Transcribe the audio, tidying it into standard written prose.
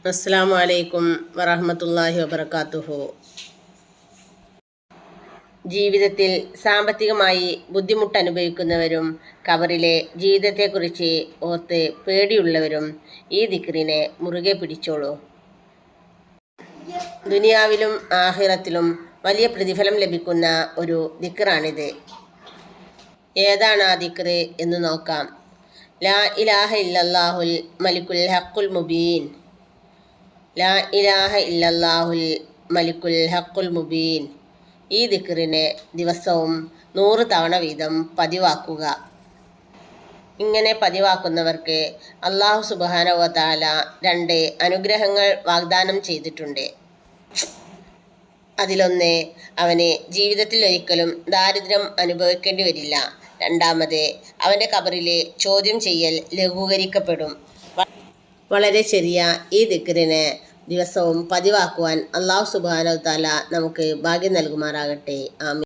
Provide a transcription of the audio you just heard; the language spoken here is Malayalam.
അസ്സലാമു അലൈക്കും വറഹ്മത്തുള്ളാഹി വബറകാതുഹു. ജീവിതത്തിൽ സാമ്പത്തികമായി ബുദ്ധിമുട്ടനുഭവിക്കുന്നവരും ഖബറിലെ ജീവിതത്തെക്കുറിച്ച് ഓർത്ത് പേടിയുള്ളവരും ഈ ദിക്റിനെ മുറുകെ പിടിച്ചോളൂ. ദുനിയാവിലും ആഖിറത്തിലും വലിയ പ്രതിഫലം ലഭിക്കുന്ന ഒരു ദിക്റാണിത്. ഏതാണ് ആ ദിക്റ് എന്ന് നോക്കാം. ലാ ഇലാഹ ഇല്ലല്ലാഹുൽ മലിക്കുൽ ഹഖുൽ മുബീൻ. ലാ ഇലാഹ ഇല്ലല്ലാഹുൽ മലിക്കുൽ ഹഖുൽ മുബീൻ. ഈ ദിക്റിനെ ദിവസവും 100 തവണ വീതം പതിവാക്കുക. ഇങ്ങനെ പതിവാക്കുന്നവർക്ക് അല്ലാഹു സുബ്ഹാനഹു വ തആല 2 അനുഗ്രഹങ്ങൾ വാഗ്ദാനം ചെയ്തിട്ടുണ്ട്. അതിലൊന്ന്, അവന് ജീവിതത്തിൽ ഒരിക്കലും ദാരിദ്ര്യം അനുഭവിക്കേണ്ടി വരില്ല. രണ്ടാമത്, അവൻ്റെ ഖബറിലെ ചോദ്യം ചെയ്യൽ ലഘൂകരിക്കപ്പെടും. വളരെ ചെറിയ ഈ ദിക്റിനെ ദിവസവും പതിവാക്കുവാൻ അല്ലാഹു സുബ്ഹാനഹു വ തആല നമുക്ക് ഭാഗ്യം നൽകുമാറാകട്ടെ. ആമീൻ.